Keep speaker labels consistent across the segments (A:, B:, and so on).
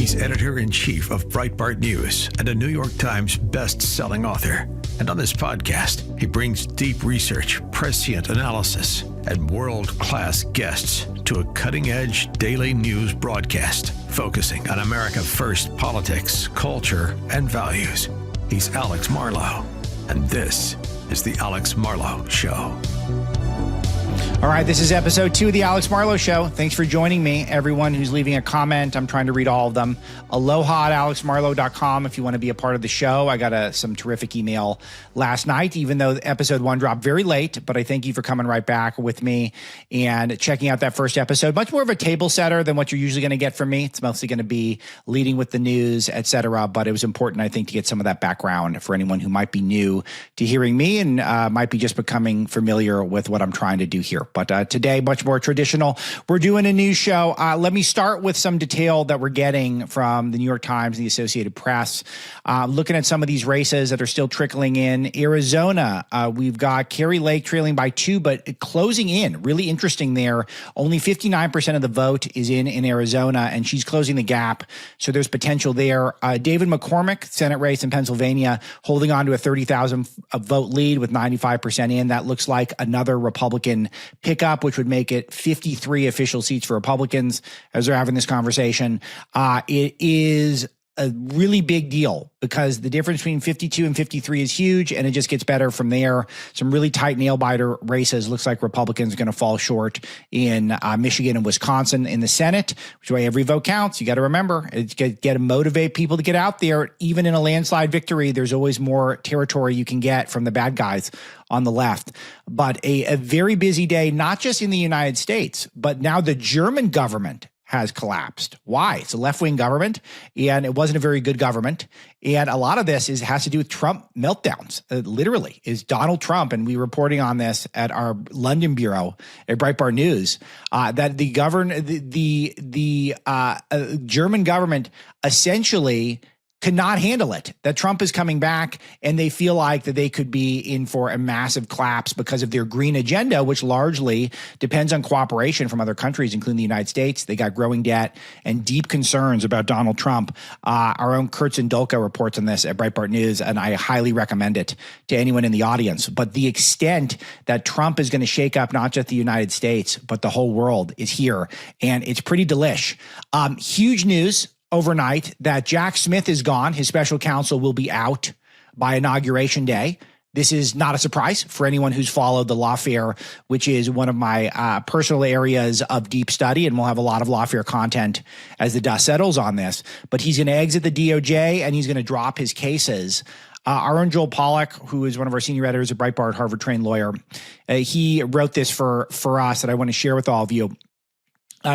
A: He's editor-in-chief of Breitbart News and a New York Times best-selling author. And on this podcast, he brings deep research, prescient analysis, and world-class guests to a cutting-edge daily news broadcast focusing on America First politics, culture, and values. He's Alex Marlow, and this is The Alex Marlow Show.
B: All right, this is episode 2 of The Alex Marlow Show. Thanks for joining me. Everyone who's leaving a comment, I'm trying to read all of them. Aloha at alexmarlow.com if you want to be a part of the show. I got some terrific email last night, even though episode 1 dropped very late. But I thank you for coming right back with me and checking out that first episode. Much more of a table setter than what you're usually going to get from me. It's mostly going to be leading with the news, etc. But it was important, I think, to get some of that background for anyone who might be new to hearing me and might be just becoming familiar with what I'm trying to do here. But today, much more traditional. We're doing a news show. Let me start with some detail that we're getting from the New York Times and the Associated Press. Looking at some of these races that are still trickling in. Arizona, we've got Kari Lake trailing by 2, but closing in. Really interesting there. Only 59% of the vote is in Arizona, and she's closing the gap. So there's potential there. David McCormick, Senate race in Pennsylvania, holding on to a 30,000 vote lead with 95% in. That looks like another Republican pickup, which would make it 53 official seats for Republicans as they're having this conversation. It is a really big deal because the difference between 52 and 53 is huge, and it just gets better from there. Some really tight nail-biter races. Looks like Republicans are going to fall short in Michigan and Wisconsin in the Senate, which is why every vote counts. You got to remember, it's get to motivate people to get out there. Even in a landslide victory, there's always more territory you can get from the bad guys on the left. But a very busy day, not just in the United States, but now the German government has collapsed. Why? It's a left-wing government, and it wasn't a very good government. And a lot of this has to do with Trump meltdowns. Literally, is Donald Trump, and we're reporting on this at our London bureau at Breitbart News, that the German government essentially could not handle it, that Trump is coming back, and they feel like that they could be in for a massive collapse because of their green agenda, which largely depends on cooperation from other countries, including the United States. They got growing debt and deep concerns about Donald Trump. Our own Kurt Zindulka reports on this at Breitbart News, and I highly recommend it to anyone in the audience. But the extent that Trump is going to shake up not just the United States, but the whole world is here, and it's pretty delish. Huge news overnight that Jack Smith is gone. His special counsel will be out by Inauguration Day. This is not a surprise for anyone who's followed the lawfare, which is one of my personal areas of deep study, and we'll have a lot of lawfare content as the dust settles on this. But he's going to exit the DOJ, and he's going to drop his cases. Our own Joel Pollack, who is one of our senior editors at Breitbart, Harvard-trained lawyer, he wrote this for us that I want to share with all of you.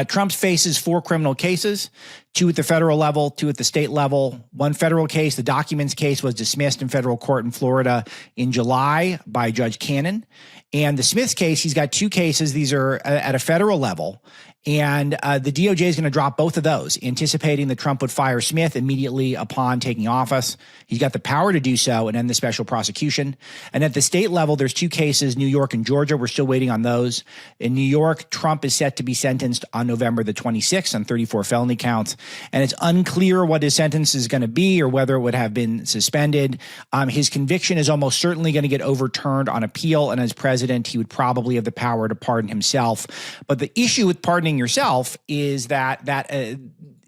B: Trump faces 4 criminal cases, 2 at the federal level, 2 at the state level. 1 federal case, the documents case, was dismissed in federal court in Florida in July by Judge Cannon. And the Smith case, he's got 2 cases. These are at a federal level. And the DOJ is going to drop both of those, anticipating that Trump would fire Smith immediately upon taking office. He's got the power to do so and end the special prosecution. And at the state level, there's 2 cases, New York and Georgia. We're still waiting on those. In New York, Trump is set to be sentenced on November the 26th on 34 felony counts. And it's unclear what his sentence is going to be or whether it would have been suspended. His conviction is almost certainly going to get overturned on appeal. And as president, he would probably have the power to pardon himself. But the issue with pardoning yourself is that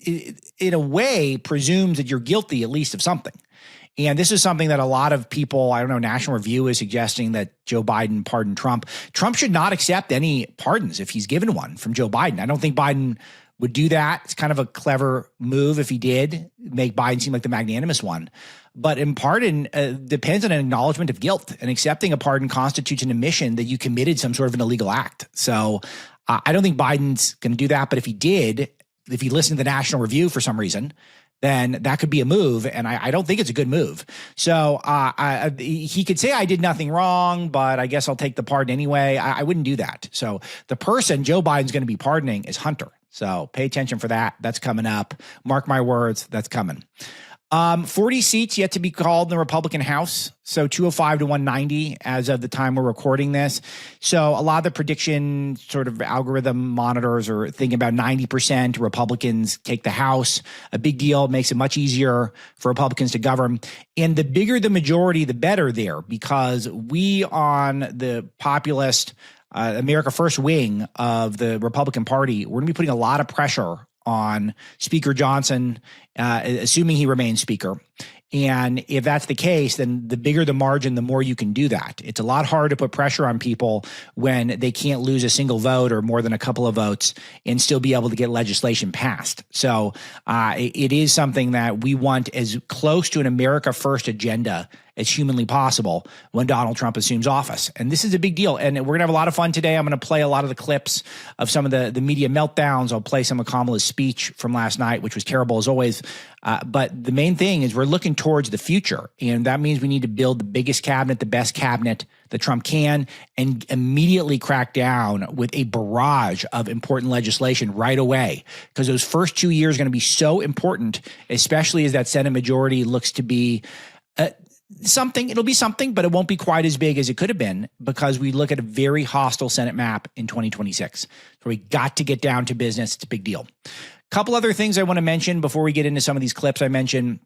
B: in a way presumes that you're guilty at least of something. And this is something that a lot of people, I don't know, National Review is suggesting that Joe Biden pardon Trump. Trump should not accept any pardons if he's given one from Joe Biden. I don't think Biden would do that. It's kind of a clever move if he did, make Biden seem like the magnanimous one. But in pardon depends on an acknowledgement of guilt, and accepting a pardon constitutes an admission that you committed some sort of an illegal act. So I don't think Biden's going to do that. But if he did, if he listened to the National Review for some reason, then that could be a move. And I don't think it's a good move. So he could say I did nothing wrong, but I guess I'll take the pardon anyway. I wouldn't do that. So the person Joe Biden's going to be pardoning is Hunter. So pay attention for that. That's coming up. Mark my words, that's coming. 40 seats yet to be called in the Republican House. So 205 to 190 as of the time we're recording this. So a lot of the prediction sort of algorithm monitors are thinking about 90% Republicans take the House. A big deal, makes it much easier for Republicans to govern. And the bigger the majority, the better there, because we on the populist America First wing of the Republican Party, we're going to be putting a lot of pressure on Speaker Johnson, assuming he remains Speaker. And if that's the case, then the bigger the margin, the more you can do that. It's a lot harder to put pressure on people when they can't lose a single vote or more than a couple of votes and still be able to get legislation passed. So it is something that we want as close to an America First agenda as humanly possible when Donald Trump assumes office. And this is a big deal. And we're going to have a lot of fun today. I'm going to play a lot of the clips of some of the media meltdowns. I'll play some of Kamala's speech from last night, which was terrible as always. But the main thing is we're looking towards the future. And that means we need to build the biggest cabinet, the best cabinet that Trump can, and immediately crack down with a barrage of important legislation right away. Because those first 2 years are going to be so important, especially as that Senate majority looks to be something. It'll be something, but it won't be quite as big as it could have been because we look at a very hostile Senate map in 2026. So we got to get down to business. It's a big deal. Couple other things I want to mention before we get into some of these clips I mentioned.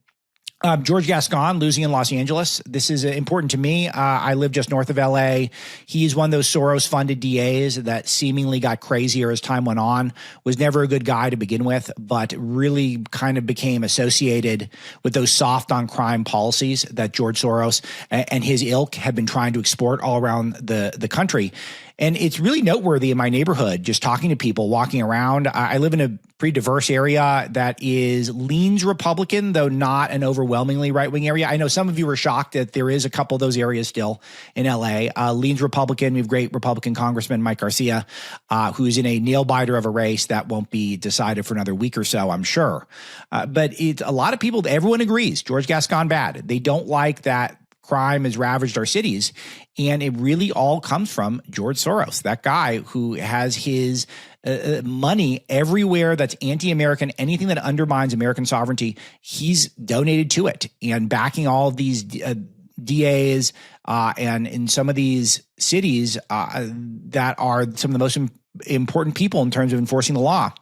B: George Gascon losing in Los Angeles. This is important to me. I live just north of LA. He's one of those Soros-funded DAs that seemingly got crazier as time went on, was never a good guy to begin with, but really kind of became associated with those soft on crime policies that George Soros and his ilk have been trying to export all around the country. And it's really noteworthy in my neighborhood, just talking to people, walking around. I live in a pretty diverse area that leans Republican, though not an overwhelmingly right-wing area. I know some of you are shocked that there is a couple of those areas still in LA. Leans Republican. We have great Republican Congressman Mike Garcia, who's in a nail-biter of a race that won't be decided for another week or so, I'm sure. But it's a lot of people, everyone agrees, George Gascon bad. They don't like that crime has ravaged our cities. And it really all comes from George Soros, that guy who has his money everywhere that's anti-American, anything that undermines American sovereignty, he's donated to it and backing all of these DAs and in some of these cities that are some of the most important people in terms of enforcing the law.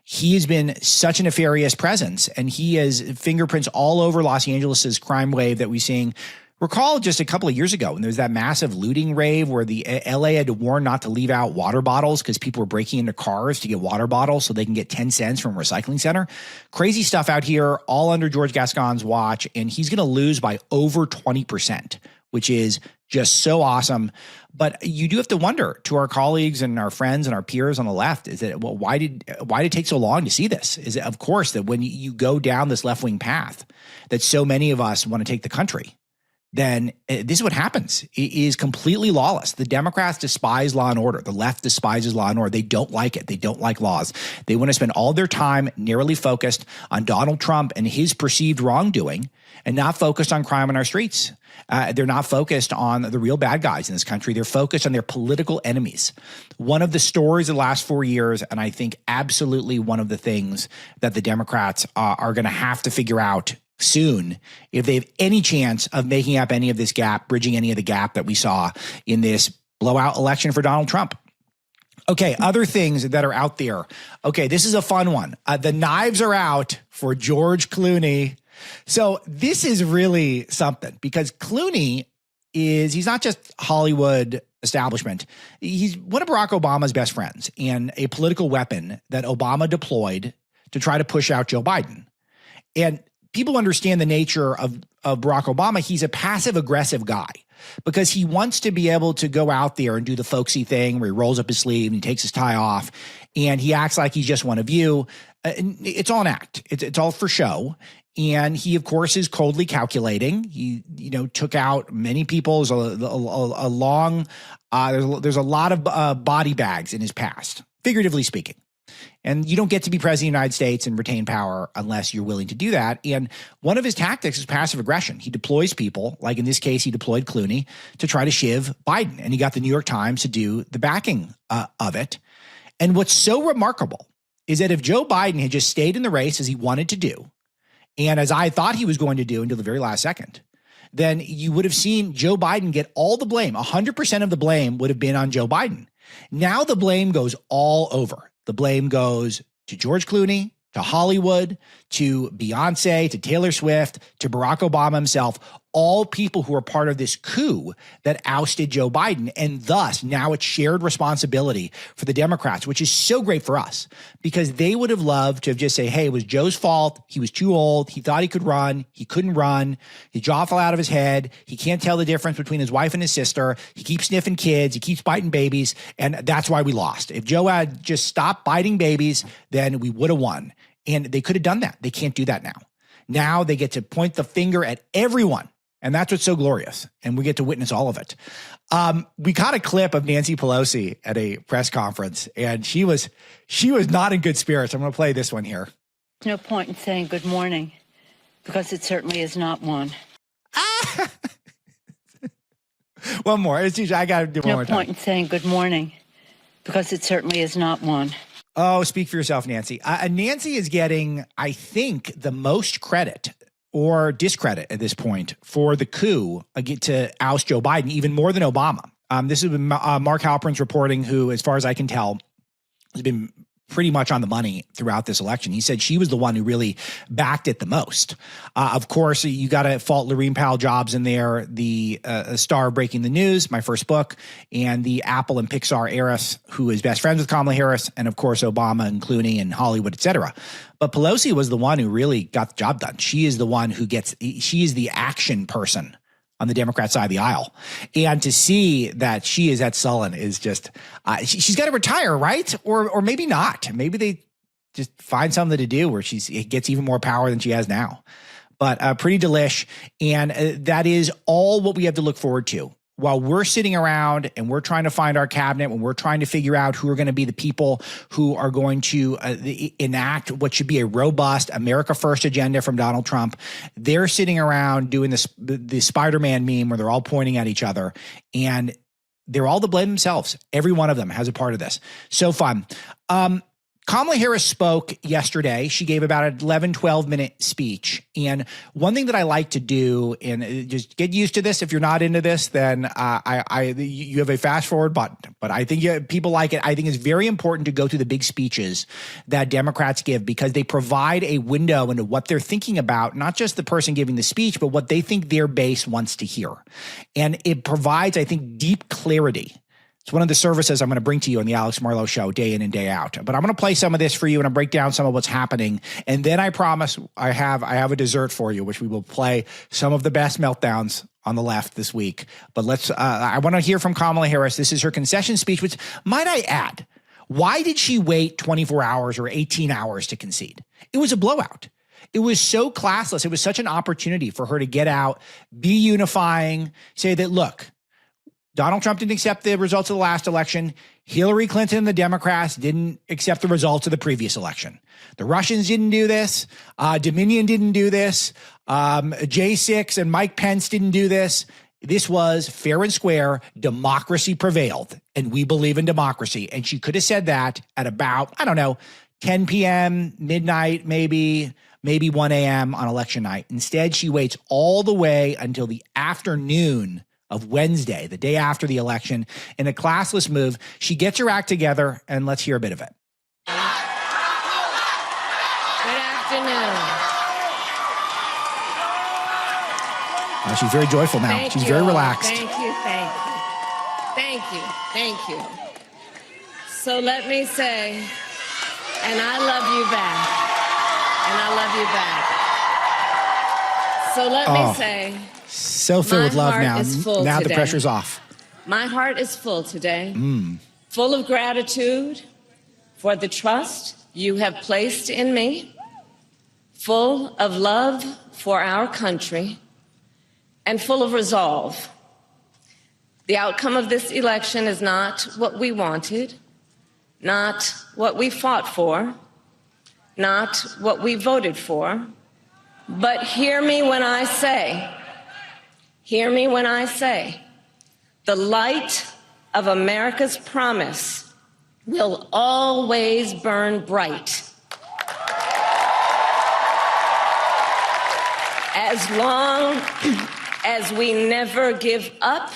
B: He has been such a nefarious presence, and he has fingerprints all over Los Angeles's crime wave that we're seeing. Recall just a couple of years ago when there was that massive looting rave where the LA had to warn not to leave out water bottles because people were breaking into cars to get water bottles so they can get 10 cents from a recycling center. Crazy stuff out here, all under George Gascon's watch, and he's going to lose by over 20%, which is just so awesome. But you do have to wonder, to our colleagues and our friends and our peers on the left, is that, well, why did it take so long to see this? Is it, of course, that when you go down this left-wing path that so many of us want to take the country, then this is what happens. It is completely lawless. The Democrats despise law and order. The left despises law and order. They don't like it. They don't like laws. They want to spend all their time narrowly focused on Donald Trump and his perceived wrongdoing and not focused on crime in our streets. They're not focused on the real bad guys in this country. They're focused on their political enemies. One of the stories of the last 4 years, and I think absolutely one of the things that the Democrats are going to have to figure out soon, if they have any chance of making up any of this gap, bridging any of the gap that we saw in this blowout election for Donald Trump. Okay, other things that are out there. Okay, this is a fun one. The knives are out for George Clooney. So this is really something because Clooney he's not just Hollywood establishment. He's one of Barack Obama's best friends and a political weapon that Obama deployed to try to push out Joe Biden. And people understand the nature of Barack Obama. He's a passive aggressive guy because he wants to be able to go out there and do the folksy thing where he rolls up his sleeve and he takes his tie off and he acts like he's just one of you. It's all an act. It's all for show. And he, of course, is coldly calculating. He, took out many people. There's a lot of body bags in his past, figuratively speaking. And you don't get to be president of the United States and retain power unless you're willing to do that. And one of his tactics is passive aggression. He deploys people, like in this case, he deployed Clooney to try to shiv Biden. And he got the New York Times to do the backing of it. And what's so remarkable is that if Joe Biden had just stayed in the race as he wanted to do, and as I thought he was going to do until the very last second, then you would have seen Joe Biden get all the blame. 100% of the blame would have been on Joe Biden. Now the blame goes all over. The blame goes to George Clooney, to Hollywood, to Beyonce, to Taylor Swift, to Barack Obama himself, all people who are part of this coup that ousted Joe Biden. And thus, now it's shared responsibility for the Democrats, which is so great for us because they would have loved to have just say, hey, it was Joe's fault. He was too old. He thought he could run. He couldn't run. His jaw fell out of his head. He can't tell the difference between his wife and his sister. He keeps sniffing kids. He keeps biting babies. And that's why we lost. If Joe had just stopped biting babies, then we would have won. And they could have done that. They can't do that now. Now they get to point the finger at everyone. And that's what's so glorious. And we get to witness all of it. We caught a clip of Nancy Pelosi at a press conference, and she was not in good spirits. I'm going to play this one here.
C: There's no point in saying good morning because it certainly is not one.
B: One more. I got to do one more time.
C: No point in saying good morning because it certainly is not one.
B: Oh, speak for yourself, Nancy. Nancy is getting, I think, the most credit or discredit at this point for the coup to oust Joe Biden, even more than Obama. This has been Mark Halpern's reporting, who, as far as I can tell, has been pretty much on the money throughout this election. He said she was the one who really backed it the most. Of course, you got to fault Lorene Powell Jobs in there, the star of Breaking the News, my first book, and the Apple and Pixar heiress who is best friends with Kamala Harris, and of course Obama and Clooney and Hollywood, et cetera. But Pelosi was the one who really got the job done. She is the one who she is the action person on the Democrat side of the aisle. And to see that she is at Sullen is just, she's got to retire, right? Or maybe not. Maybe they just find something to do where it gets even more power than she has now. But pretty delish. And that is all what we have to look forward to. While we're sitting around and we're trying to find our cabinet, when we're trying to figure out who are going to be the people who are going to enact what should be a robust America First agenda from Donald Trump, they're sitting around doing the Spider-Man meme where they're all pointing at each other, and they're all to blame themselves. Every one of them has a part of this. So fun. Kamala Harris spoke yesterday. She gave about an 11, 12-minute speech. And one thing that I like to do, and just get used to this. If you're not into this, then you have a fast forward button. But I think people like it. I think it's very important to go through the big speeches that Democrats give because they provide a window into what they're thinking about, not just the person giving the speech, but what they think their base wants to hear. And it provides, I think, deep clarity. It's one of the services I'm going to bring to you on the Alex Marlow Show day in and day out. But I'm going to play some of this for you and I'll break down some of what's happening. And then I promise I have a dessert for you, which we will play some of the best meltdowns on the left this week. But I want to hear from Kamala Harris. This is her concession speech, which, might I add, why did she wait 24 hours or 18 hours to concede? It was a blowout. It was so classless. It was such an opportunity for her to get out, be unifying, say that, look, Donald Trump didn't accept the results of the last election. Hillary Clinton and the Democrats didn't accept the results of the previous election. The Russians didn't do this. Dominion didn't do this. J6 and Mike Pence didn't do this. This was fair and square. Democracy prevailed, and we believe in democracy. And she could have said that at about, 10 p.m., midnight, maybe 1 a.m. on election night. Instead, she waits all the way until the afternoon of Wednesday, the day after the election, in a classless move. She gets her act together, and let's hear a bit of it.
D: Good afternoon.
B: She's very joyful now. She's very relaxed.
D: Thank you. So let me say, and I love you back. So let me say,
B: so filled with love now. Now the pressure's off.
D: My heart is full today, full of gratitude for the trust you have placed in me, full of love for our country, and full of resolve. The outcome of this election is not what we wanted, not what we fought for, not what we voted for, but hear me when I say, the light of America's promise will always burn bright. as long as we never give up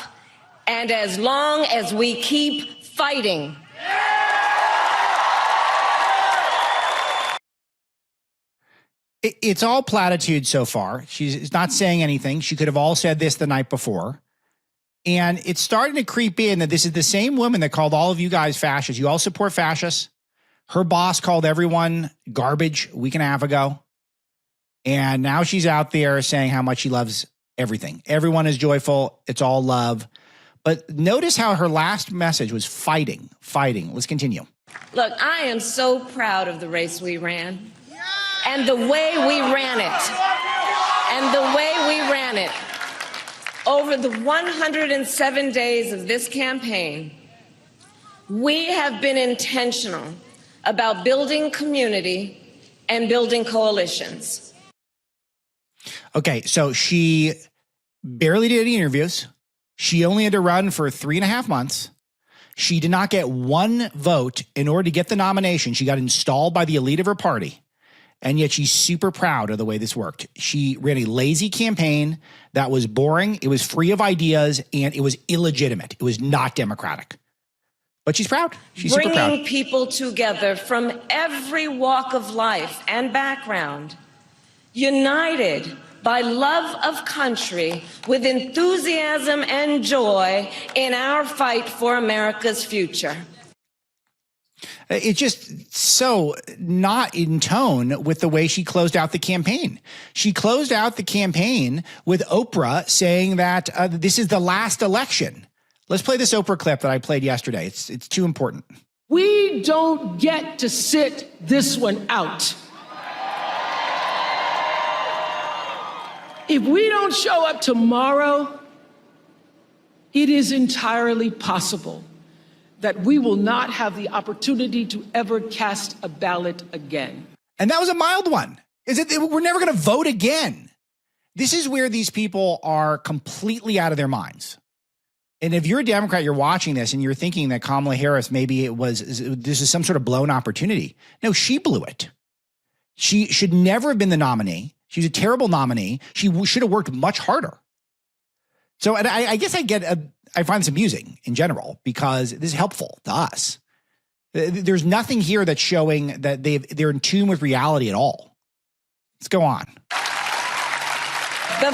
D: and as long as we keep fighting.
B: It's all platitudes so far. She's not saying anything. She could have all said this the night before. And it's starting to creep in that this is the same woman that called all of you guys fascists. You all support fascists. Her boss called everyone garbage a week and a half ago. And now she's out there saying how much she loves everything. Everyone is joyful. It's all love. But notice how her last message was fighting. Let's continue.
D: Look, I am so proud of the race we ran and the way we ran it. And the way we ran it. Over the 107 days of this campaign, we have been intentional about building community and building coalitions.
B: Okay, so she barely did any interviews. She only had to run for 3.5 months. She did not get one vote in order to get the nomination. She got installed by the elite of her party. And yet she's super proud of the way this worked. She ran a lazy campaign that was boring. It was free of ideas and it was illegitimate. It was not democratic. But she's proud. She's super proud.
D: Bringing people together from every walk of life and background, united by love of country, with enthusiasm and joy in our fight for America's future.
B: It's just so not in tone with the way she closed out the campaign. She closed out the campaign with Oprah saying that this is the last election. Let's play this Oprah clip that I played yesterday. It's too important.
E: We don't get to sit this one out. If we don't show up tomorrow, it is entirely possible that we will not have the opportunity to ever cast a ballot again.
B: And that was a mild one. We're never going to vote again. This is where these people are completely out of their minds. And if you're a Democrat, you're watching this and you're thinking that Kamala Harris, maybe this is some sort of blown opportunity. No, she blew it. She should never have been the nominee. She's a terrible nominee. She should have worked much harder. So and I guess I find this amusing in general because this is helpful to us. There's nothing here that's showing that they're in tune with reality at all. Let's go on.
D: The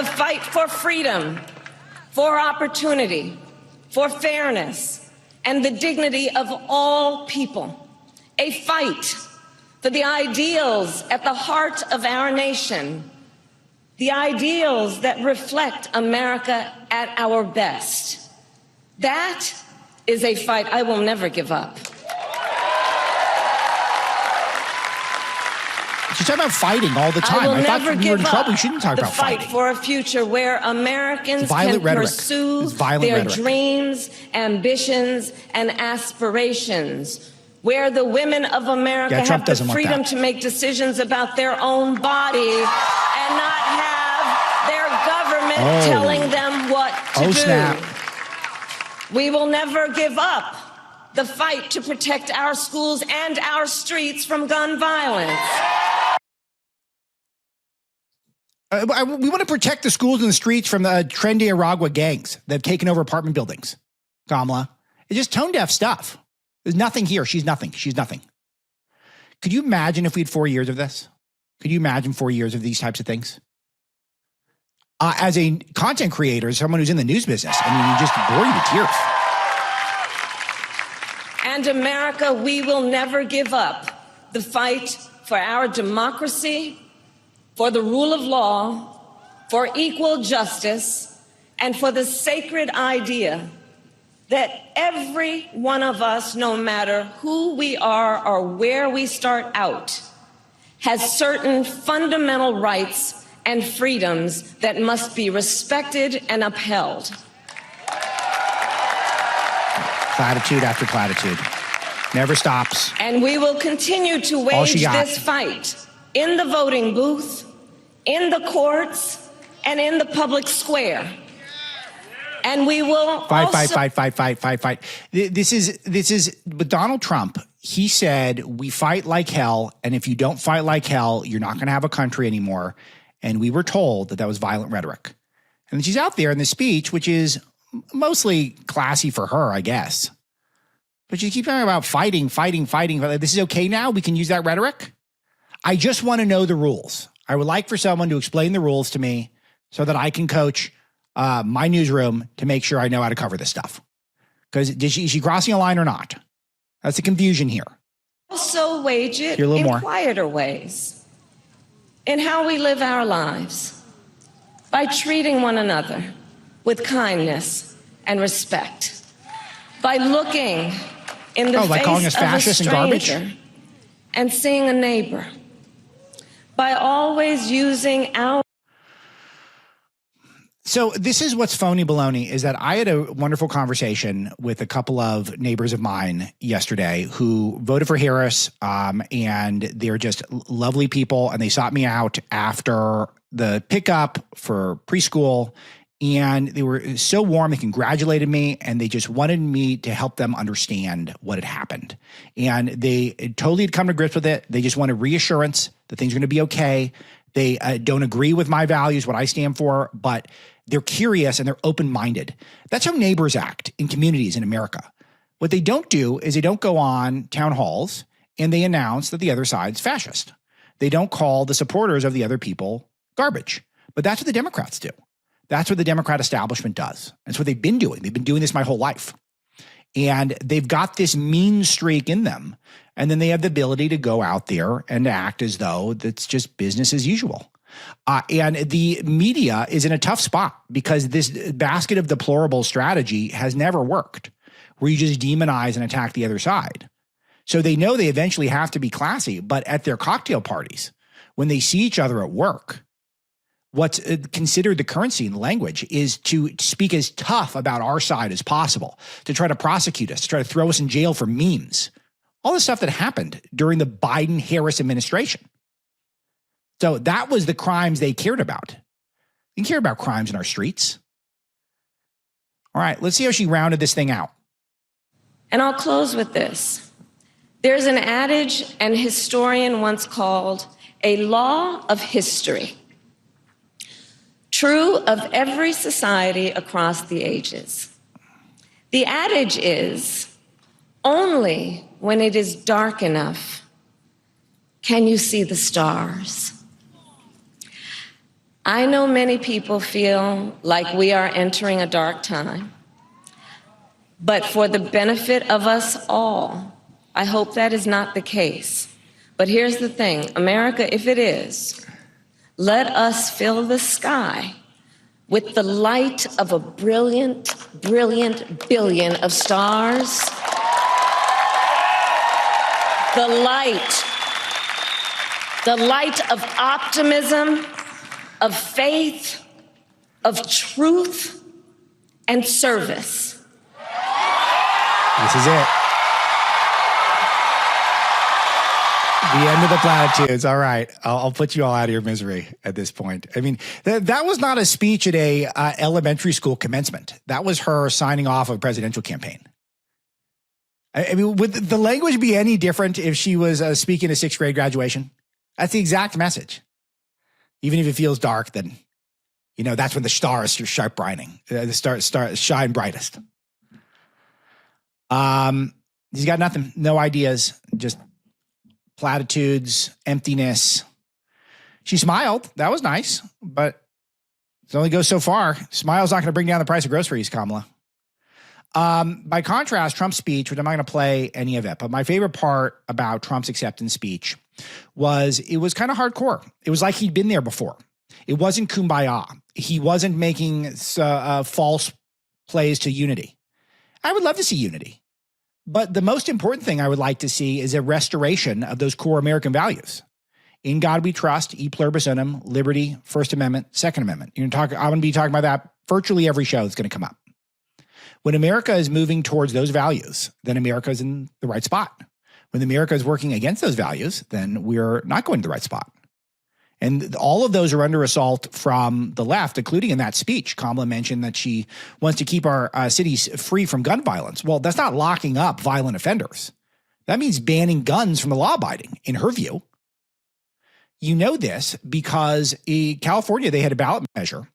D: fight for freedom, for opportunity, for fairness, and the dignity of all people. A fight for the ideals at the heart of our nation. The ideals that reflect America at our best. That is a fight I will never give up.
B: She's talking about fighting all the time. I thought when we were in trouble, we shouldn't talk about fighting.
D: The fight for a future where Americans can pursue their dreams, ambitions, and aspirations. Where the women of America have the freedom to make decisions about their own body and not have their government telling them what to do.
B: Snap.
D: We will never give up the fight to protect our schools and our streets from gun violence.
B: We want to protect the schools and the streets from the trendy Aragua gangs that have taken over apartment buildings, Kamala. It's just tone-deaf stuff. There's nothing here. She's nothing. She's nothing. Could you imagine if we had 4 years of this? Could you imagine 4 years of these types of things? As a content creator, someone who's in the news business, I mean, you just bore you to tears.
D: And America, we will never give up the fight for our democracy, for the rule of law, for equal justice, and for the sacred idea that every one of us, no matter who we are or where we start out, has certain fundamental rights and freedoms that must be respected and upheld.
B: Platitude after platitude. Never stops.
D: And we will continue to wage this fight in the voting booth, in the courts, and in the public square. And we will
B: fight. This is with Donald Trump. he said, we fight like hell. And if you don't fight like hell, you're not going to have a country anymore. And we were told that that was violent rhetoric. And then she's out there in the speech, which is mostly classy for her, I guess. But she keeps talking about fighting. This is okay now? We can use that rhetoric? I just want to know the rules. I would like for someone to explain the rules to me so that I can coach my newsroom to make sure I know how to cover this stuff. Because is she crossing a line or not? That's the confusion here.
D: Also wage it in quieter ways, in how we live our lives, by treating one another with kindness and respect, by looking in the face
B: calling us
D: of a
B: fascists and garbage?
D: stranger and seeing a neighbor, by always using our...
B: So this is what's phony baloney, is that I had a wonderful conversation with a couple of neighbors of mine yesterday who voted for Harris, and they're just lovely people, and they sought me out after the pickup for preschool, and they were so warm. They congratulated me, and they just wanted me to help them understand what had happened. And they totally had come to grips with it. They just wanted reassurance that things are going to be okay. They don't agree with my values, what I stand for, but they're curious and they're open-minded. That's how neighbors act in communities in America. What they don't do is they don't go on town halls and they announce that the other side's fascist. They don't call the supporters of the other people garbage. But that's what the Democrats do. That's what the Democrat establishment does. That's what they've been doing. They've been doing this my whole life. And they've got this mean streak in them. And then they have the ability to go out there and act as though that's just business as usual. And the media is in a tough spot because this basket of deplorable strategy has never worked, where you just demonize and attack the other side. So they know they eventually have to be classy, but at their cocktail parties, when they see each other at work, what's considered the currency in the language is to speak as tough about our side as possible, to try to prosecute us, to try to throw us in jail for memes. All the stuff that happened during the Biden-Harris administration. So that was the crimes they cared about. They didn't care about crimes in our streets. All right, let's see how she rounded this thing out.
D: And I'll close with this. There's an adage an historian once called a law of history, true of every society across the ages. The adage is, only when it is dark enough can you see the stars. I know many people feel like we are entering a dark time, but for the benefit of us all, I hope that is not the case. But here's the thing, America, if it is, let us fill the sky with the light of a brilliant, brilliant billion of stars. The light of optimism, of faith, of truth, and service.
B: This is it. The end of the platitudes. All right. I'll put you all out of your misery at this point. I mean, that was not a speech at a elementary school commencement. That was her signing off of a presidential campaign. I mean, would the language be any different if she was speaking at 6th grade graduation? That's the exact message. Even if it feels dark, then, you know, that's when the stars are sharp brining. The stars shine brightest. He's got nothing, no ideas, just platitudes, emptiness. She smiled. That was nice, but it only goes so far. Smile's not going to bring down the price of groceries, Kamala. By contrast, Trump's speech, which I'm not going to play any of it, but my favorite part about Trump's acceptance speech was it was kind of hardcore. It was like he'd been there before. It wasn't kumbaya. He wasn't making false plays to unity. I would love to see unity. But the most important thing I would like to see is a restoration of those core American values. In God we trust, e pluribus unum, liberty, First Amendment, Second Amendment. I'm going to be talking about that virtually every show that's going to come up. When America is moving towards those values, then America is in the right spot. When America is working against those values, then we're not going to the right spot. And all of those are under assault from the left, including in that speech. Kamala mentioned that she wants to keep our cities free from gun violence. Well, that's not locking up violent offenders. That means banning guns from the law-abiding, in her view. You know this because in California, they had a ballot measure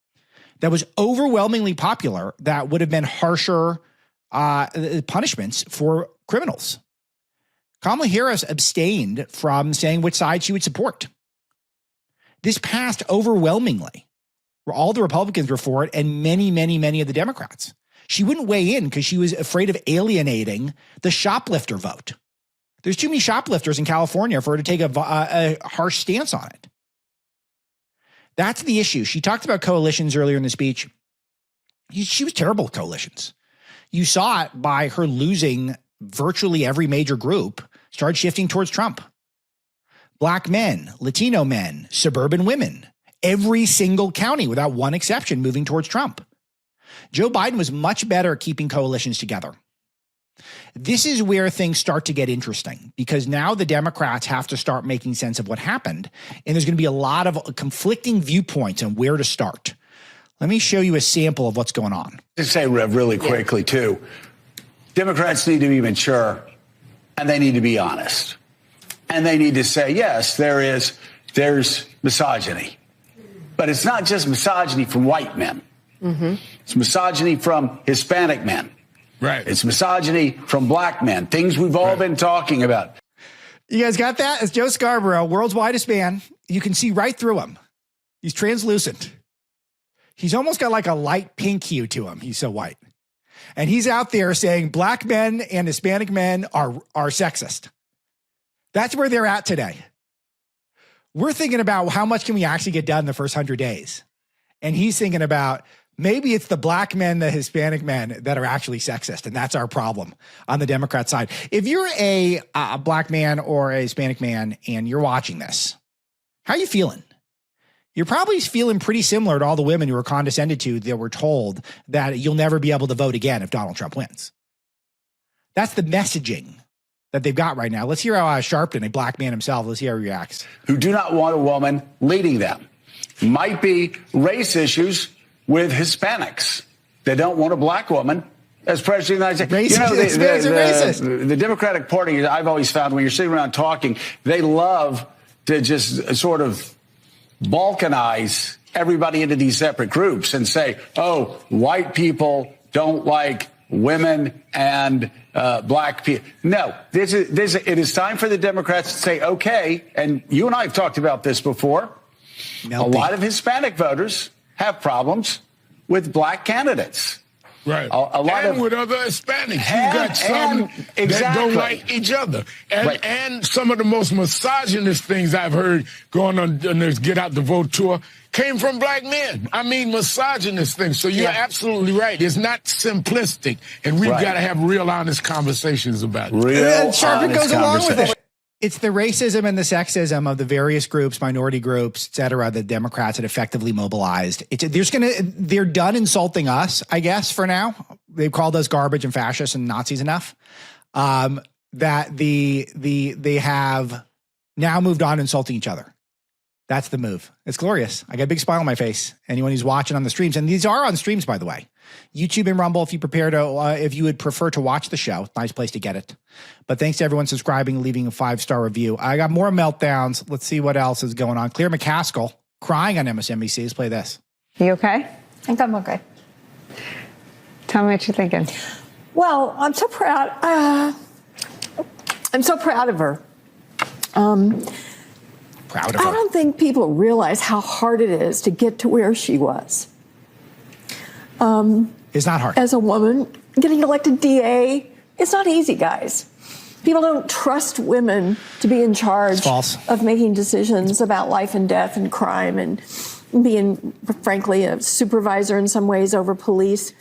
B: that was overwhelmingly popular that would have been harsher punishments for criminals. Kamala Harris abstained from saying which side she would support. This passed overwhelmingly, where all the Republicans were for it and many, many, many of the Democrats. She wouldn't weigh in because she was afraid of alienating the shoplifter vote. There's too many shoplifters in California for her to take a harsh stance on it. That's the issue. She talked about coalitions earlier in the speech. She was terrible at coalitions. You saw it by her losing virtually every major group, started shifting towards Trump. Black men, Latino men, suburban women, every single county without one exception moving towards Trump. Joe Biden was much better at keeping coalitions together. This is where things start to get interesting because now the Democrats have to start making sense of what happened, and there's going to be a lot of conflicting viewpoints on where to start. Let me show you a sample of what's going on.
F: Just say, Rev, really quickly, too. Democrats need to be mature, and they need to be honest. And they need to say, yes, there's misogyny. But it's not just misogyny from white men. Mm-hmm. It's misogyny from Hispanic men. Right. It's misogyny from black men, things we've all been talking about.
B: You guys got that? It's Joe Scarborough, world's widest man. You can see right through him. He's translucent. He's almost got like a light pink hue to him. He's so white. And he's out there saying black men and Hispanic men are sexist. That's where they're at today. We're thinking about how much can we actually get done in the first 100 days. And he's thinking about maybe it's the black men, the Hispanic men that are actually sexist. And that's our problem on the Democrat side. If you're a black man or a Hispanic man and you're watching this, how are you feeling? You're probably feeling pretty similar to all the women who were condescended to that were told that you'll never be able to vote again if Donald Trump wins. That's the messaging that they've got right now. Let's hear how Sharpton, a black man himself, let's hear how he reacts.
F: Who do not want a woman leading them. Might be race issues with Hispanics. They don't want a black woman as president of the United States. The Democratic Party, I've always found when you're sitting around talking, they love to just sort of balkanize everybody into these separate groups and say, oh, white people don't like women and black people. No, it is time for the Democrats to say, okay, and you and I have talked about this before. A lot of Hispanic voters have problems with black candidates.
G: Right.
F: A lot
G: and with other Hispanics. You got some that don't like each other. And some of the most misogynist things I've heard going on this Get Out the Vote tour came from black men. I mean, misogynist things. So you're absolutely right. It's not simplistic. And we've got to have real honest conversations about it.
B: And Sharpton goes along with it. It's the racism and the sexism of the various groups, minority groups, et cetera, that Democrats had effectively mobilized. They're done insulting us, I guess, for now. They've called us garbage and fascists and Nazis enough. That they have now moved on insulting each other. That's the move. It's glorious. I got a big smile on my face. Anyone who's watching on the streams, and these are on streams, by the way. YouTube and Rumble, if you would prefer to watch the show, nice place to get it. But thanks to everyone subscribing, leaving a 5-star review. I got more meltdowns. Let's see what else is going on. Claire McCaskill crying on MSNBC. Let's play this.
H: You okay?
I: I think I'm okay.
H: Tell me what you're thinking.
I: Well, I'm so proud. I'm so proud of her.
B: Proud of her.
I: I don't think people realize how hard it is to get to where she was.
B: It's not hard.
I: As a woman, getting elected DA, it's not easy, guys. People don't trust women to be in charge of making decisions about life and death and crime and being, frankly, a supervisor in some ways over police.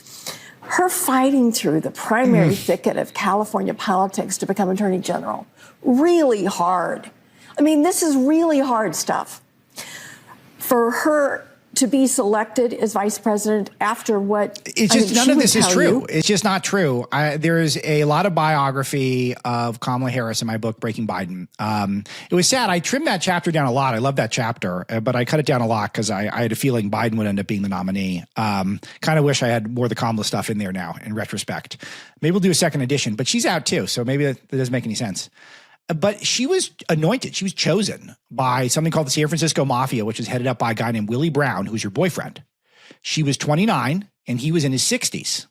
I: Her fighting through the primary thicket of California politics to become Attorney General, really hard. I mean, this is really hard stuff. For her to be selected as vice president after what
B: it's just none of this is true. It's just not true. There's a lot of biography of Kamala Harris in my book, Breaking Biden. It was sad. I trimmed that chapter down a lot. I love that chapter, but I cut it down a lot because I had a feeling Biden would end up being the nominee. Kind of wish I had more of the Kamala stuff in there now in retrospect. Maybe we'll do a second edition, but she's out too. So maybe that doesn't make any sense. But she was anointed. She was chosen by something called the San Francisco Mafia, which is headed up by a guy named Willie Brown, who's your boyfriend. She was 29 and he was in his 60s,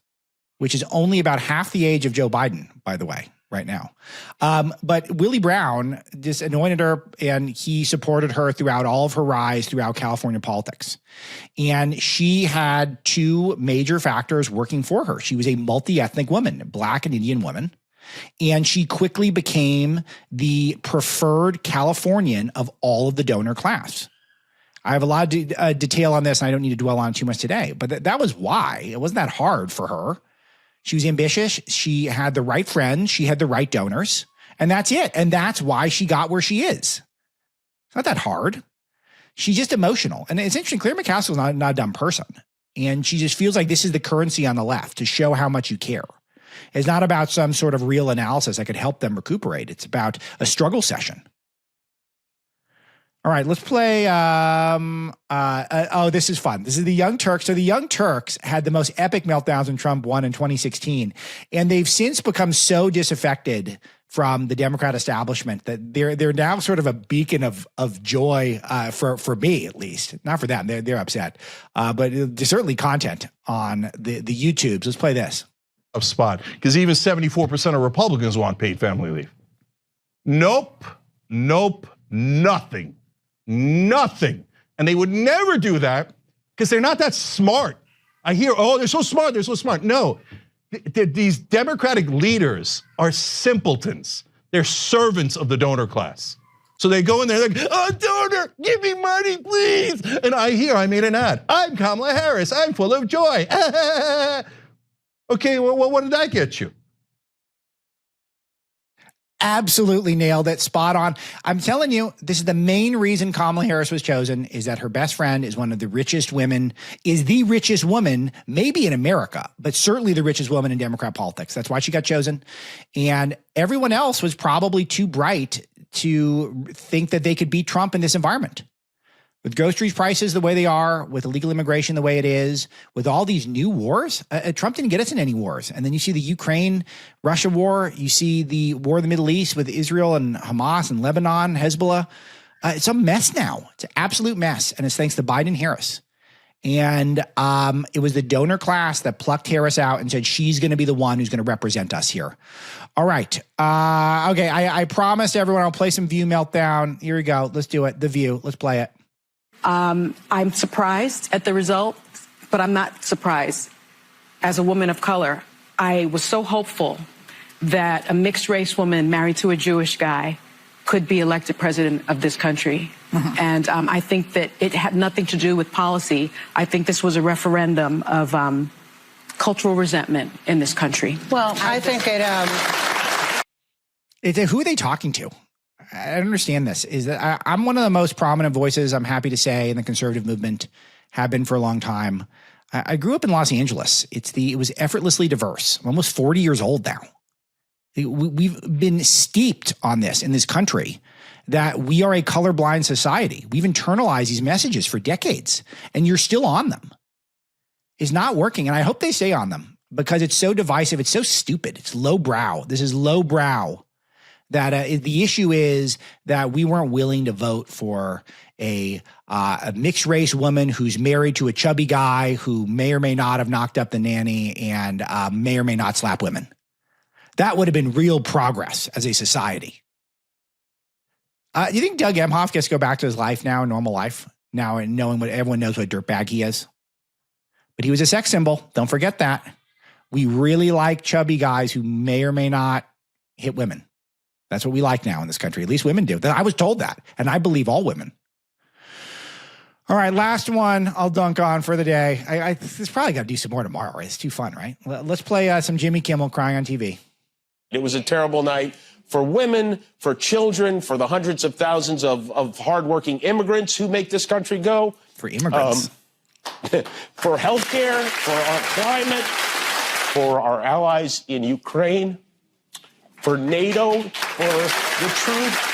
B: which is only about half the age of Joe Biden, by the way, right now. But Willie Brown just anointed her and he supported her throughout all of her rise throughout California politics. And she had two major factors working for her. She was a multi-ethnic woman, Black and Indian woman. And she quickly became the preferred Californian of all of the donor class. I have a lot of detail on this, and I don't need to dwell on it too much today. But that was why. It wasn't that hard for her. She was ambitious. She had the right friends. She had the right donors. And that's it. And that's why she got where she is. It's not that hard. She's just emotional. And it's interesting. Claire McCaskill's not a dumb person. And she just feels like this is the currency on the left to show how much you care. It's not about some sort of real analysis that could help them recuperate. It's about a struggle session. All right, let's play. This is fun. This is the Young Turks. So the Young Turks had the most epic meltdowns when Trump won in 2016. And they've since become so disaffected from the Democrat establishment that they're now sort of a beacon of joy for me, at least. Not for them. They're upset. But there's certainly content on the YouTubes. Let's play this.
J: Spot, because even 74% of Republicans want paid family leave. Nope, nothing. And they would never do that because they're not that smart. I hear, oh, they're so smart. No, these Democratic leaders are simpletons. They're servants of the donor class. So they go in there, they're like, oh, donor, give me money, please. And I made an ad. I'm Kamala Harris, I'm full of joy. Okay, well, what did that get you?
B: Absolutely nailed it. Spot on. I'm telling you, this is the main reason Kamala Harris was chosen, is that her best friend is one of the richest women, is the richest woman, maybe in America, but certainly the richest woman in Democrat politics. That's why she got chosen. And everyone else was probably too bright to think that they could beat Trump in this environment. With groceries prices the way they are, with illegal immigration the way it is, with all these new wars, Trump didn't get us in any wars. And then you see the Ukraine-Russia war. You see the war in the Middle East with Israel and Hamas and Lebanon, Hezbollah. It's a mess now. It's an absolute mess. And it's thanks to Biden and Harris. And it was the donor class that plucked Harris out and said she's going to be the one who's going to represent us here. All right. Okay, I promised everyone I'll play some View Meltdown. Here we go. Let's do it. The View. Let's play it.
K: I'm surprised at the result, but I'm not surprised. As a woman of color, I was so hopeful that a mixed race woman married to a Jewish guy could be elected president of this country. Mm-hmm. And I think that it had nothing to do with policy. I think this was a referendum of cultural resentment in this country.
C: Well, I think
B: who are they talking to? I don't understand this. Is that I'm one of the most prominent voices, I'm happy to say, in the conservative movement, have been for a long time. I grew up in Los Angeles. It was effortlessly diverse. I'm almost 40 years old now. We've been steeped on this in this country, that we are a colorblind society. We've internalized these messages for decades, and you're still on them. It's not working, and I hope they stay on them because it's so divisive. It's so stupid. It's lowbrow. This is lowbrow. That the issue is that we weren't willing to vote for a mixed race woman who's married to a chubby guy who may or may not have knocked up the nanny and may or may not slap women. That would have been real progress as a society. Do you think Doug Emhoff gets to go back to his life now, normal life, now and knowing what everyone knows what a dirtbag he is? But he was a sex symbol. Don't forget that. We really like chubby guys who may or may not hit women. That's what we like now in this country. At least women do. I was told that, and I believe all women. All right, last one I'll dunk on for the day. It's probably got to do some more tomorrow, right? It's too fun, right? Let's play some Jimmy Kimmel crying on TV.
L: It was a terrible night for women, for children, for the hundreds of thousands of hardworking immigrants who make this country go.
B: For immigrants.
L: for healthcare, for our climate, for our allies in Ukraine, for NATO, for the truth.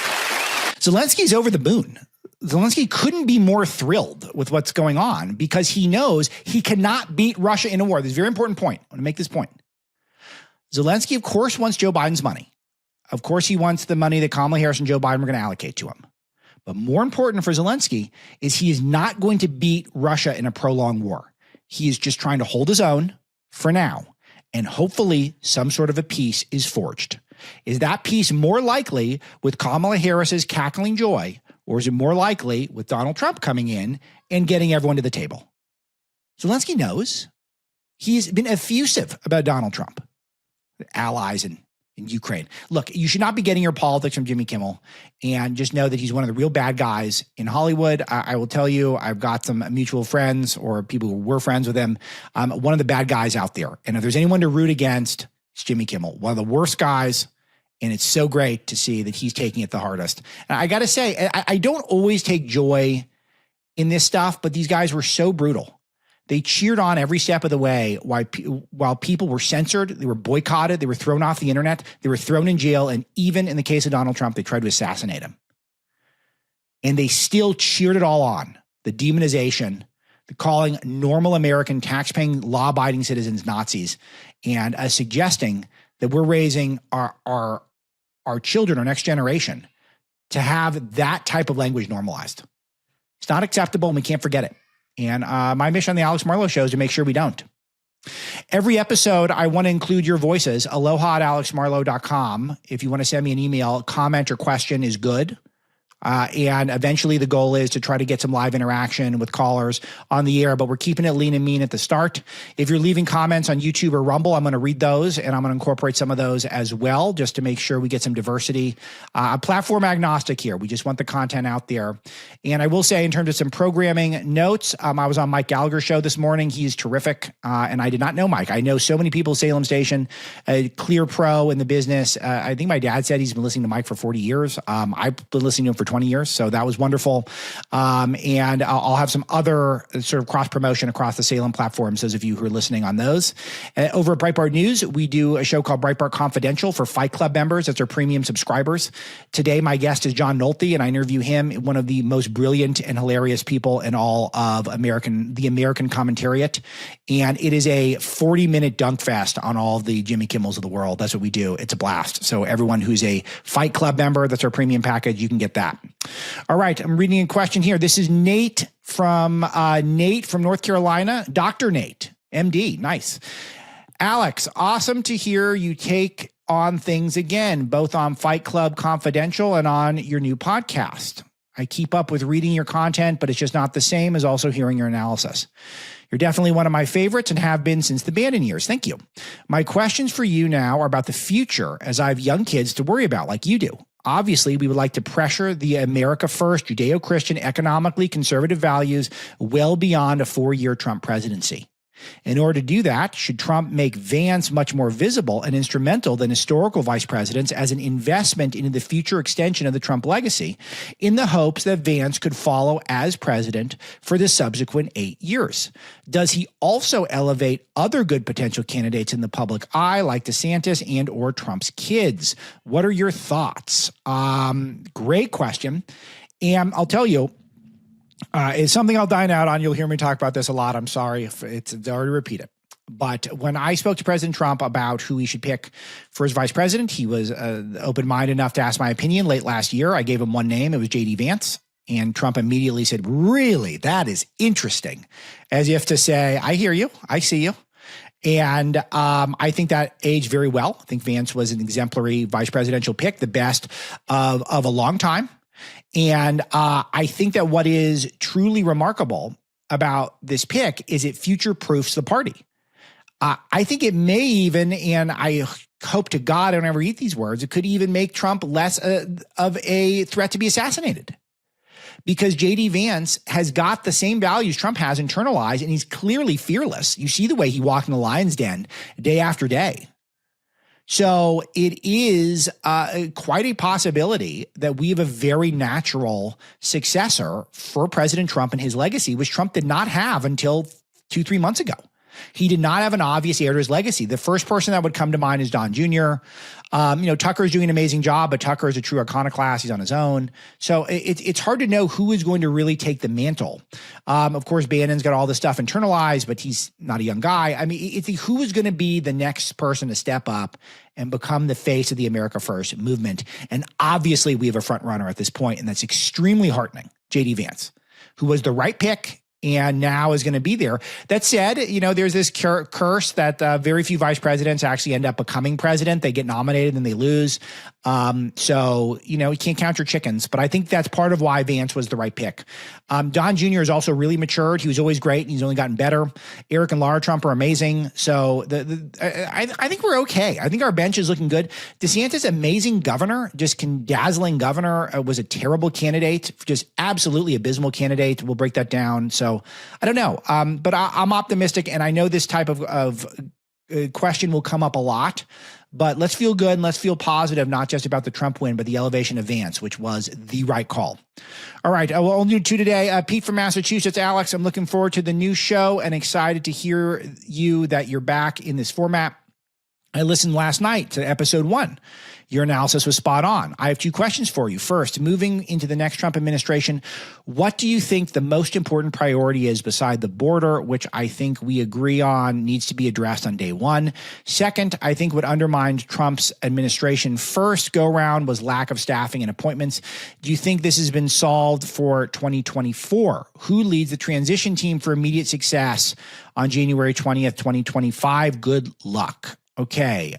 B: Zelensky's over the moon. Zelensky couldn't be more thrilled with what's going on because he knows he cannot beat Russia in a war. This is a very important point. I want to make this point. Zelensky, of course, wants Joe Biden's money. Of course, he wants the money that Kamala Harris and Joe Biden are going to allocate to him. But more important for Zelensky is he is not going to beat Russia in a prolonged war. He is just trying to hold his own for now. And hopefully some sort of a peace is forged. Is that peace more likely with Kamala Harris's cackling joy, or is it more likely with Donald Trump coming in and getting everyone to the table? Zelensky knows. He's been effusive about Donald Trump, allies in Ukraine. Look, you should not be getting your politics from Jimmy Kimmel, and just know that he's one of the real bad guys in Hollywood. I will tell you, I've got some mutual friends or people who were friends with him. One of the bad guys out there. And if there's anyone to root against, it's Jimmy Kimmel, one of the worst guys. And it's so great to see that he's taking it the hardest. And I got to say, I don't always take joy in this stuff, but these guys were so brutal. They cheered on every step of the way while people were censored, they were boycotted, they were thrown off the internet, they were thrown in jail, and even in the case of Donald Trump, they tried to assassinate him. And they still cheered it all on, the demonization, the calling normal American tax-paying, law-abiding citizens Nazis, and suggesting that we're raising our children, our next generation, to have that type of language normalized. It's not acceptable, and we can't forget it. And my mission on the Alex Marlow Show is to make sure we don't. Every episode, I want to include your voices. aloha@alexmarlow.com. If you want to send me an email, comment or question is good. And eventually the goal is to try to get some live interaction with callers on the air, but we're keeping it lean and mean at the start. If you're leaving comments on YouTube or Rumble, I'm going to read those, and I'm going to incorporate some of those as well, just to make sure we get some diversity. Platform agnostic here. We just want the content out there. And I will say, in terms of some programming notes, I was on Mike Gallagher's show this morning. He's terrific. And I did not know Mike. I know so many people at Salem Station, a clear pro in the business. I think my dad said he's been listening to Mike for 40 years. I've been listening to him for 20 years. So that was wonderful. And I'll have some other sort of cross promotion across the Salem platforms, those of you who are listening on those. Over at Breitbart News, we do a show called Breitbart Confidential for Fight Club members. That's our premium subscribers. Today, my guest is John Nolte, and I interview him, one of the most brilliant and hilarious people in all of the American commentariat. And it is a 40-minute dunk fest on all of the Jimmy Kimmels of the world. That's what we do. It's a blast. So everyone who's a Fight Club member, that's our premium package, you can get that. All right, I'm reading a question here. This is Nate from North Carolina. Dr. Nate, MD, nice. Alex, awesome to hear you take on things again, both on Fight Club Confidential and on your new podcast. I keep up with reading your content, but it's just not the same as also hearing your analysis. You're definitely one of my favorites and have been since the Bannon years. Thank you. My questions for you now are about the future, as I have young kids to worry about like you do. Obviously, we would like to pressure the America First, Judeo-Christian, economically conservative values well beyond a 4-year Trump presidency. In order to do that, should Trump make Vance much more visible and instrumental than historical vice presidents as an investment into the future extension of the Trump legacy, in the hopes that Vance could follow as president for the subsequent 8 years? Does he also elevate other good potential candidates in the public eye, like DeSantis and or Trump's kids? What are your thoughts? Great question. And I'll tell you, it's something I'll dine out on. You'll hear me talk about this a lot. I'm sorry if it's already repeated. But when I spoke to President Trump about who he should pick for his vice president, he was open-minded enough to ask my opinion late last year. I gave him one name. It was J.D. Vance. And Trump immediately said, really? That is interesting. As if to say, I hear you. I see you. And I think that aged very well. I think Vance was an exemplary vice presidential pick, the best of a long time. And I think that what is truly remarkable about this pick is it future-proofs the party. I think it may even, and I hope to God I don't ever eat these words, it could even make Trump less of a threat to be assassinated. Because J.D. Vance has got the same values Trump has internalized, and he's clearly fearless. You see the way he walked in the lion's den day after day. So it is quite a possibility that we have a very natural successor for President Trump and his legacy, which Trump did not have until 2-3 months ago. He did not have an obvious heir to his legacy. The first person that would come to mind is Don Jr. Tucker's doing an amazing job, but Tucker is a true iconoclast. He's on his own. So it's hard to know who is going to really take the mantle. Of course, Bannon's got all this stuff internalized, but he's not a young guy. I mean, who is going to be the next person to step up and become the face of the America First movement? And obviously, we have a front runner at this point, and that's extremely heartening. J.D. Vance, who was the right pick and now is going to be there. That said, there's this curse that very few vice presidents actually end up becoming president. They get nominated and they lose. So you can't count your chickens, but I think that's part of why Vance was the right pick. Don Jr. is also really matured. He was always great, and he's only gotten better. Eric and Lara Trump are amazing. So I think we're okay. I think our bench is looking good. DeSantis, amazing governor, just dazzling governor, was a terrible candidate, just absolutely abysmal candidate. We'll break that down. So I don't know, but I'm optimistic, and I know this type of question will come up a lot. But let's feel good and let's feel positive, not just about the Trump win, but the elevation of Vance, which was the right call. All right, we'll only do two today. Pete from Massachusetts. Alex, I'm looking forward to the new show and excited to hear that you're back in this format. I listened last night to episode 1. Your analysis was spot on. I have 2 questions for you. First, moving into the next Trump administration, what do you think the most important priority is beside the border, which I think we agree on needs to be addressed on day 1? Second, I think what undermined Trump's administration first go around was lack of staffing and appointments. Do you think this has been solved for 2024? Who leads the transition team for immediate success on January 20th, 2025? Good luck. Okay.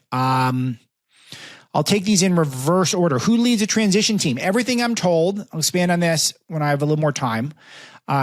B: I'll take these in reverse order. Who leads a transition team? Everything I'm told, I'll expand on this when I have a little more time,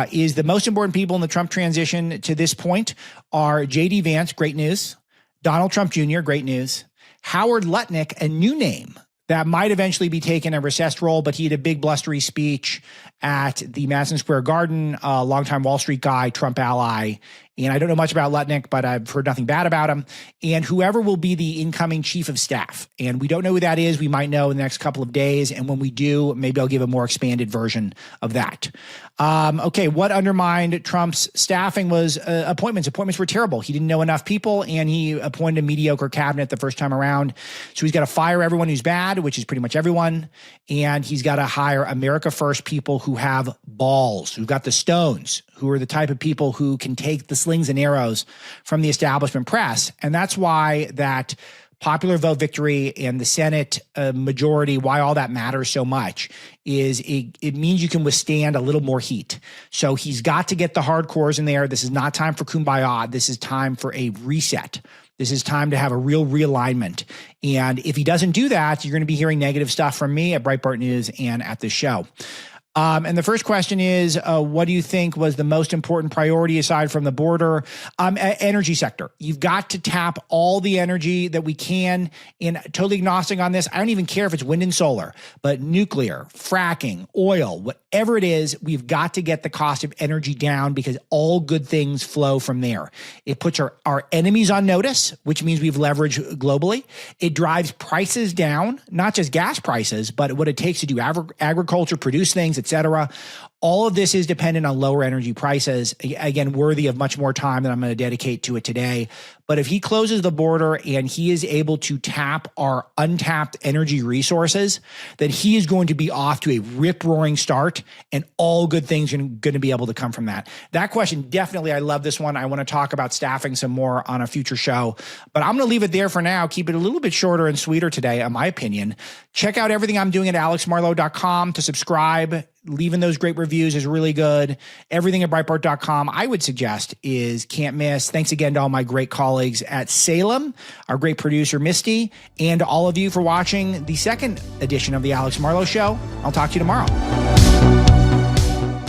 B: is the most important people in the Trump transition to this point are J.D. Vance, great news. Donald Trump Jr., great news. Howard Lutnick, a new name that might eventually be taking a recessed role, but he had a big blustery speech at the Madison Square Garden, a longtime Wall Street guy, Trump ally. And I don't know much about Lutnick, but I've heard nothing bad about him. And whoever will be the incoming chief of staff. And we don't know who that is. We might know in the next couple of days. And when we do, maybe I'll give a more expanded version of that. Okay, what undermined Trump's staffing was appointments. Appointments were terrible. He didn't know enough people, and he appointed a mediocre cabinet the first time around. So he's got to fire everyone who's bad, which is pretty much everyone. And he's got to hire America First people who have balls, who've got the stones, who are the type of people who can take the slings and arrows from the establishment press. And that's why that popular vote victory and the Senate majority, why all that matters so much, is it means you can withstand a little more heat. So he's got to get the hardcores in there. This is not time for kumbaya. This is time for a reset. This is time to have a real realignment. And if he doesn't do that, you're going to be hearing negative stuff from me at Breitbart News and at this show. And the first question is, what do you think was the most important priority aside from the border? Energy sector. You've got to tap all the energy that we can, and totally agnostic on this. I don't even care if it's wind and solar, but nuclear, fracking, oil, whatever it is, we've got to get the cost of energy down because all good things flow from there. It puts our enemies on notice, which means we've leveraged globally. It drives prices down, not just gas prices, but what it takes to do agriculture, produce things, etc. All of this is dependent on lower energy prices, again, worthy of much more time than I'm going to dedicate to it today. But if he closes the border and he is able to tap our untapped energy resources, then he is going to be off to a rip-roaring start, and all good things are going to be able to come from that. That question, definitely, I love this one. I want to talk about staffing some more on a future show, but I'm going to leave it there for now. Keep it a little bit shorter and sweeter today, in my opinion. Check out everything I'm doing at alexmarlow.com to subscribe. Leaving those great reviews is really good. Everything at Breitbart.com, I would suggest, is can't miss. Thanks again to all my great colleagues at Salem, our great producer, Misty, and to all of you for watching the second edition of The Alex Marlow Show. I'll talk to you tomorrow.